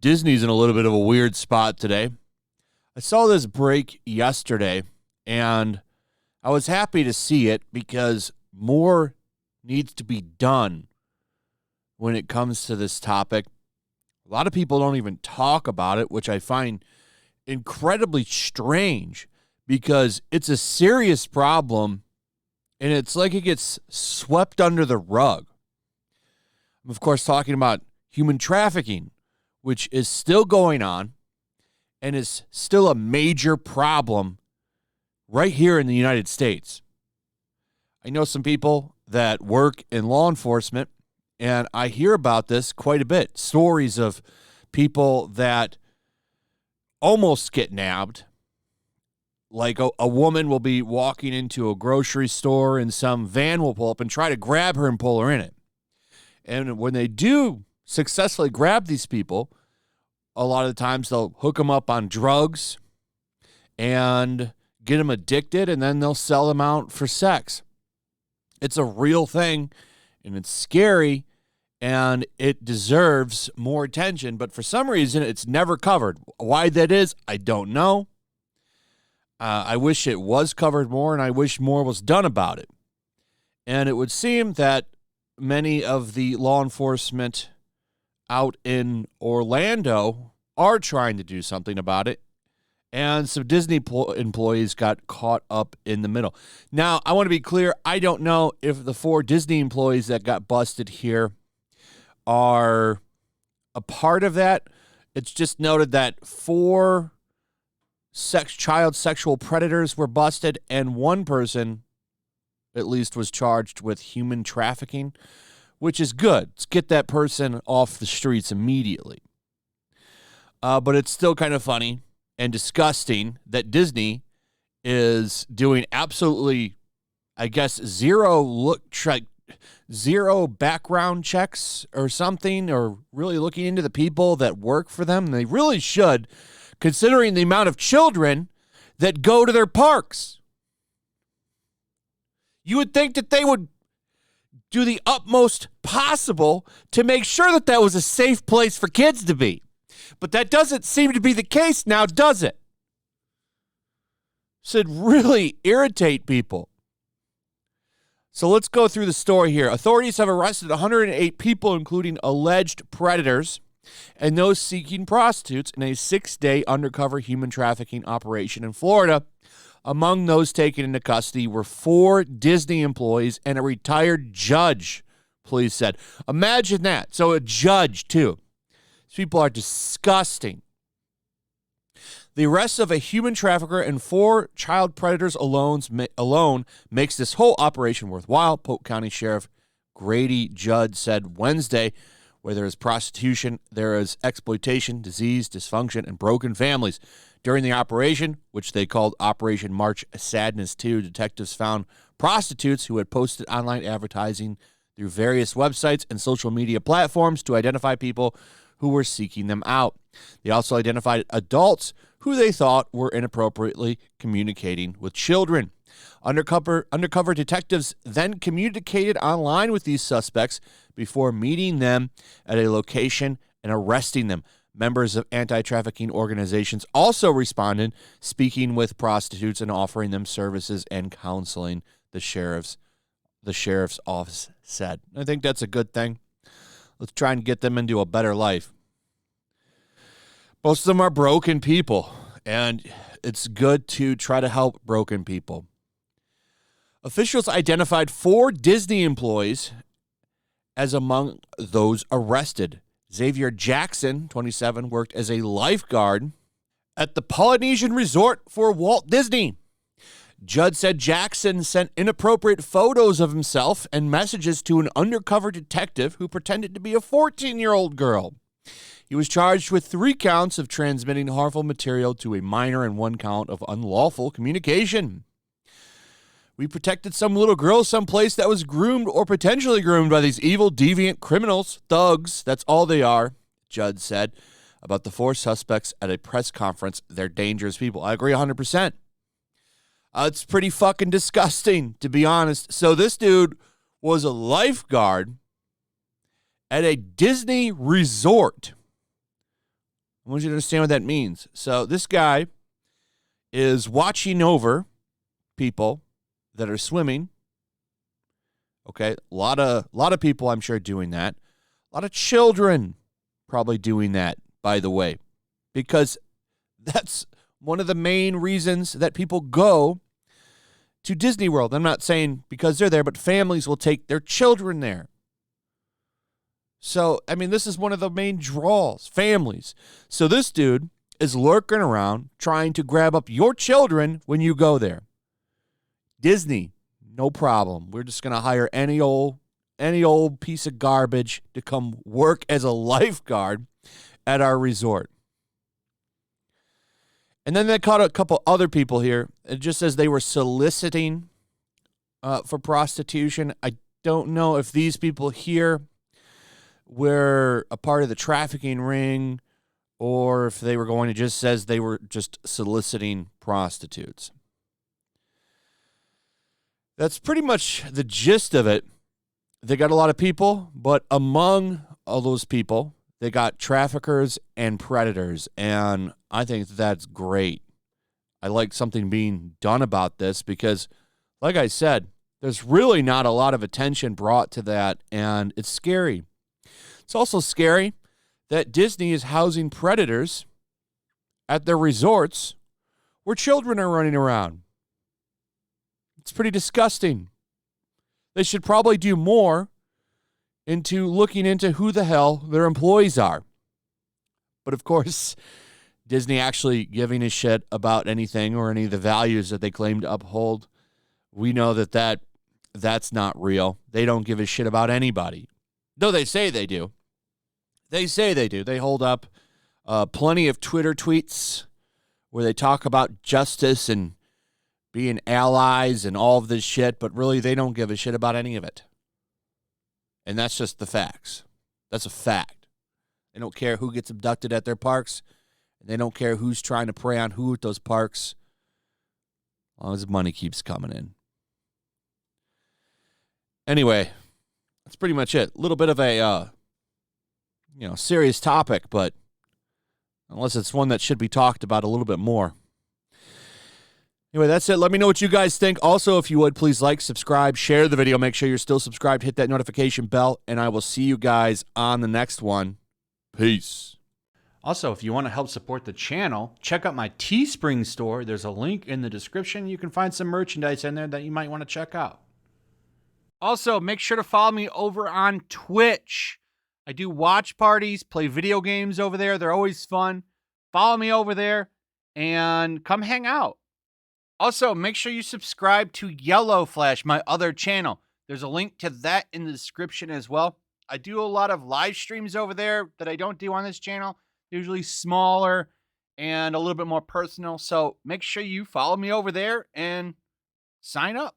Disney's in a little bit of a weird spot today. I saw this break yesterday, and I was happy to see it because more needs to be done when it comes to this topic. A lot of people don't even talk about it, which I find incredibly strange because it's a serious problem, and it's like it gets swept under the rug. I'm, of course, talking about human trafficking, which is still going on and is still a major problem right here in the United States. I know some people that work in law enforcement, and I hear about this quite a bit. Stories of people that almost get nabbed. Like a woman will be walking into a grocery store and some van will pull up and try to grab her and pull her in it. And when they do successfully grab these people, a lot of the times they'll hook them up on drugs and get them addicted, and then they'll sell them out for sex. It's a real thing, and it's scary, and it deserves more attention, but for some reason, it's never covered. Why that is, I don't know. I wish it was covered more, and I wish more was done about it. And it would seem that many of the law enforcement out in Orlando are trying to do something about it, and some Disney employees got caught up in the middle. Now, I want to be clear, I don't know if the 4 Disney employees that got busted here are a part of that. It's just noted that 4 child sexual predators were busted, and 1 person at least was charged with human trafficking, which is good. Let's get that person off the streets immediately. But it's still kind of funny and disgusting that Disney is doing absolutely, I guess, zero background checks or something, or really looking into the people that work for them. They really should, considering the amount of children that go to their parks. You would think that they would do the utmost possible to make sure that that was a safe place for kids to be. But that doesn't seem to be the case now, does it? Should really irritate people. So let's go through the story here. Authorities have arrested 108 people, including alleged predators and those seeking prostitutes, in a 6-day undercover human trafficking operation in Florida. Among those taken into custody were 4 Disney employees and a retired judge, police said. Imagine that. So a judge, too. These people are disgusting. The arrest of a human trafficker and 4 child predators alone makes this whole operation worthwhile, Polk County Sheriff Grady Judd said Wednesday. Where there is prostitution, there is exploitation, disease, dysfunction, and broken families. During the operation, which they called Operation March Sadness 2, detectives found prostitutes who had posted online advertising through various websites and social media platforms to identify people who were seeking them out. They also identified adults who they thought were inappropriately communicating with children. Undercover detectives then communicated online with these suspects before meeting them at a location and arresting them. Members of anti-trafficking organizations also responded, speaking with prostitutes and offering them services and counseling, the sheriff's office said. I think that's a good thing. Let's try and get them into a better life. Most of them are broken people, and it's good to try to help broken people. Officials identified 4 Disney employees as among those arrested. Xavier Jackson, 27, worked as a lifeguard at the Polynesian Resort for Walt Disney. Judd said Jackson sent inappropriate photos of himself and messages to an undercover detective who pretended to be a 14-year-old girl. He was charged with 3 counts of transmitting harmful material to a minor and 1 count of unlawful communication. We protected some little girl someplace that was groomed or potentially groomed by these evil, deviant criminals, thugs. That's all they are, Judd said about the 4 suspects at a press conference. They're dangerous people. I agree 100%. It's pretty fucking disgusting, to be honest. So this dude was a lifeguard at a Disney resort. I want you to understand what that means. So this guy is watching over people that are swimming. Okay, a lot of people, I'm sure, doing that. A lot of children probably doing that, by the way, because that's one of the main reasons that people go to Disney World. I'm not saying because they're there, but families will take their children there. So, I mean, this is one of the main draws, families. So this dude is lurking around trying to grab up your children when you go there. Disney, no problem. We're just going to hire any old piece of garbage to come work as a lifeguard at our resort. And then they caught a couple other people here. It just says they were soliciting for prostitution. I don't know if these people here were a part of the trafficking ring or if they were going to just says they were just soliciting prostitutes. That's pretty much the gist of it. They got a lot of people, but among all those people, they got traffickers and predators, and I think that's great. I like something being done about this because, like I said, there's really not a lot of attention brought to that, and it's scary. It's also scary that Disney is housing predators at their resorts where children are running around. It's pretty disgusting. They should probably do more into looking into who the hell their employees are. But of course, Disney actually giving a shit about anything or any of the values that they claim to uphold, we know that's not real. They don't give a shit about anybody. Though they say they do. They say they do. They hold up plenty of Twitter tweets where they talk about justice and being allies and all of this shit, but really they don't give a shit about any of it. And that's just the facts. That's a fact. They don't care who gets abducted at their parks. And they don't care who's trying to prey on who at those parks. As long as money keeps coming in. Anyway, that's pretty much it. A little bit of a serious topic, but unless it's one that should be talked about a little bit more. Anyway, that's it. Let me know what you guys think. Also, if you would, please like, subscribe, share the video. Make sure you're still subscribed. Hit that notification bell, and I will see you guys on the next one. Peace. Also, if you want to help support the channel, check out my Teespring store. There's a link in the description. You can find some merchandise in there that you might want to check out. Also, make sure to follow me over on Twitch. I do watch parties, play video games over there. They're always fun. Follow me over there and come hang out. Also, make sure you subscribe to YellowFlash, my other channel. There's a link to that in the description as well. I do a lot of live streams over there that I don't do on this channel. Usually smaller and a little bit more personal. So make sure you follow me over there and sign up.